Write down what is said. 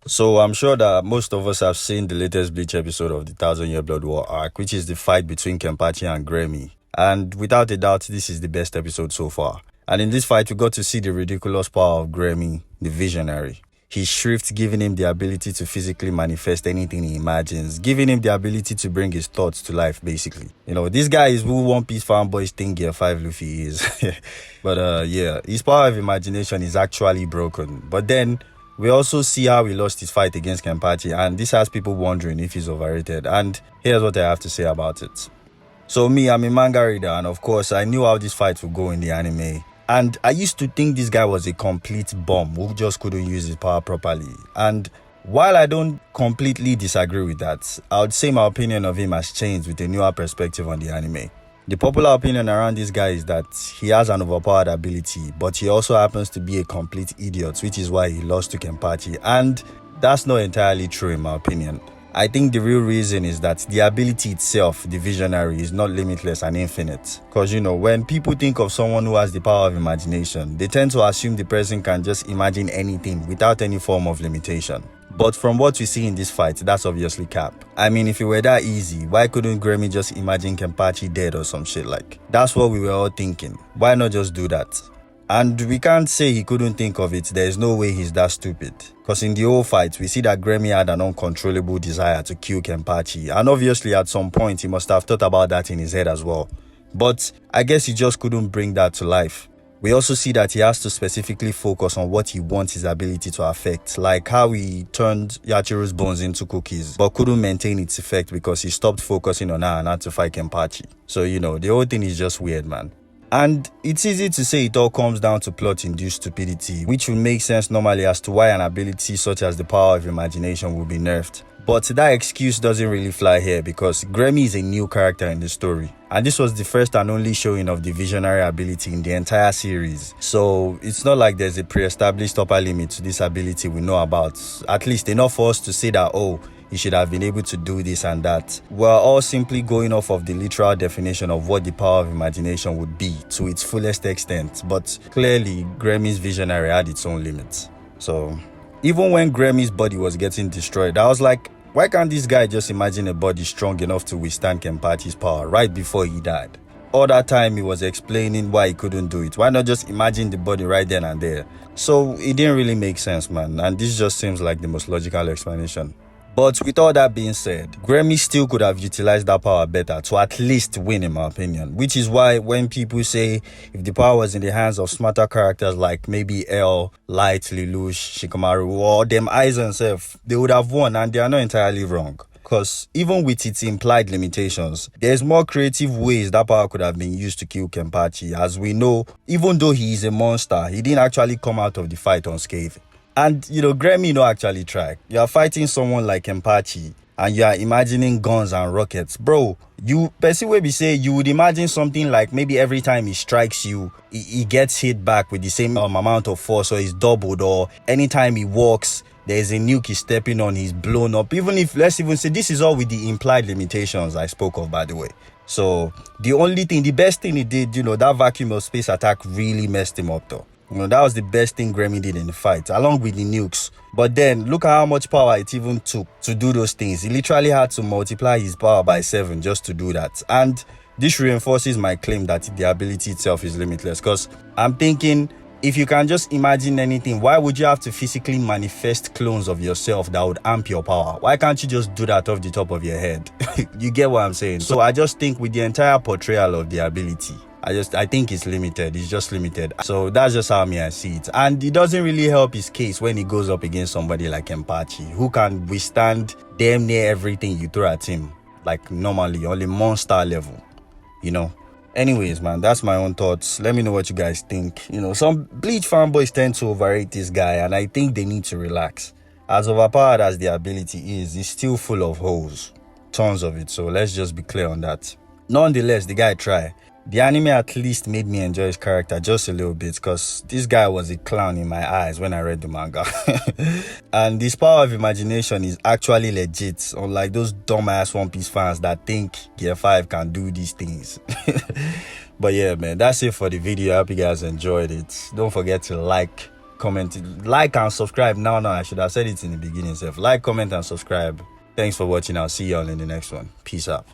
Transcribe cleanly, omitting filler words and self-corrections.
So I'm sure that most of us have seen the latest Bleach episode of the Thousand Year Blood War arc, which is the fight between Kenpachi and Gremmy. And without a doubt, this is the best episode so far. And in this fight, we got to see the ridiculous power of Gremmy, the visionary. His shrift giving him the ability to physically manifest anything he imagines, giving him the ability to bring his thoughts to life, basically. You know, this guy is who One Piece fanboys think Gear 5 Luffy is. But yeah, his power of imagination is actually broken. But then, we also see how he lost his fight against Kenpachi, and this has people wondering if he's overrated. And here's what I have to say about it. So me, I'm a manga reader, and of course, I knew how this fight would go in the anime. And I used to think this guy was a complete bum who just couldn't use his power properly. And while I don't completely disagree with that, I would say my opinion of him has changed with a newer perspective on the anime. The popular opinion around this guy is that he has an overpowered ability, but he also happens to be a complete idiot, which is why he lost to Kenpachi. And that's not entirely true in my opinion. I think the real reason is that the ability itself, the visionary, is not limitless and infinite. Because, you know, when people think of someone who has the power of imagination, they tend to assume the person can just imagine anything without any form of limitation. But from what we see in this fight, that's obviously cap. I mean, if it were that easy, why couldn't Gremmy just imagine Kenpachi dead or some shit like? That's what we were all thinking. Why not just do that? And we can't say he couldn't think of it. There's no way he's that stupid. Because in the whole fight, we see that Gremmy had an uncontrollable desire to kill Kenpachi. And obviously at some point, he must have thought about that in his head as well. But I guess he just couldn't bring that to life. We also see that he has to specifically focus on what he wants his ability to affect, like how he turned Yachiro's bones into cookies, but couldn't maintain its effect because he stopped focusing on her and had to fight Kenpachi. So, you know, the whole thing is just weird, man. And it's easy to say it all comes down to plot-induced stupidity, which would make sense normally as to why an ability such as the power of imagination will be nerfed. But that excuse doesn't really fly here because Gremmy is a new character in the story. And this was the first and only showing of the visionary ability in the entire series. So it's not like there's a pre-established upper limit to this ability we know about. At least enough for us to say that, oh, he should have been able to do this and that. We're all simply going off of the literal definition of what the power of imagination would be to its fullest extent. But clearly, Gremmy's visionary had its own limits. So even when Gremmy's body was getting destroyed, I was like, why can't this guy just imagine a body strong enough to withstand Kenpachi's power right before he died? All that time he was explaining why he couldn't do it. Why not just imagine the body right then and there? So it didn't really make sense, man. And this just seems like the most logical explanation. But with all that being said, Gremmy still could have utilized that power better to at least win, in my opinion. Which is why when people say if the power was in the hands of smarter characters like maybe L, Light, Lelouch, Shikamaru, or them Aizen self, they would have won, and they are not entirely wrong. Because even with its implied limitations, there's more creative ways that power could have been used to kill Kenpachi. As we know, even though he is a monster, he didn't actually come out of the fight unscathed. And, you know, Gremmy no actually try. You are fighting someone like Kenpachi and you are imagining guns and rockets. Bro, person will be say you would imagine something like maybe every time he strikes you, he gets hit back with the same amount of force, or he's doubled, or anytime he walks, there's a nuke he's stepping on, he's blown up. Even if, let's even say, this is all with the implied limitations I spoke of, by the way. So the best thing he did, you know, that vacuum of space attack really messed him up though. You know, that was the best thing Gremmy did in the fight, along with the nukes. But then, look at how much power it even took to do those things. He literally had to multiply his power by 7 just to do that. And this reinforces my claim that the ability itself is limitless. Because I'm thinking, if you can just imagine anything, why would you have to physically manifest clones of yourself that would amp your power? Why can't you just do that off the top of your head? You get what I'm saying? So I just think with the entire portrayal of the ability, I think it's limited. It's just limited. So that's just how I see it. And it doesn't really help his case when he goes up against somebody like Kenpachi, who can withstand damn near everything you throw at him, like normally, on a monster level, you know. Anyways, man, that's my own thoughts. Let me know what you guys think. You know, some Bleach fanboys tend to overrate this guy, and I think they need to relax. As overpowered as the ability is, it's still full of holes. Tons of it. So let's just be clear on that. Nonetheless, the guy tried. The anime at least made me enjoy his character just a little bit, because this guy was a clown in my eyes when I read the manga. And this power of imagination is actually legit, unlike those dumbass One Piece fans that think Gear 5 can do these things. But yeah, man, that's it for the video. I hope you guys enjoyed it. Don't forget to like, comment, like and subscribe. No, I should have said it in the beginning. Like, comment, and subscribe. Thanks for watching. I'll see y'all in the next one. Peace out.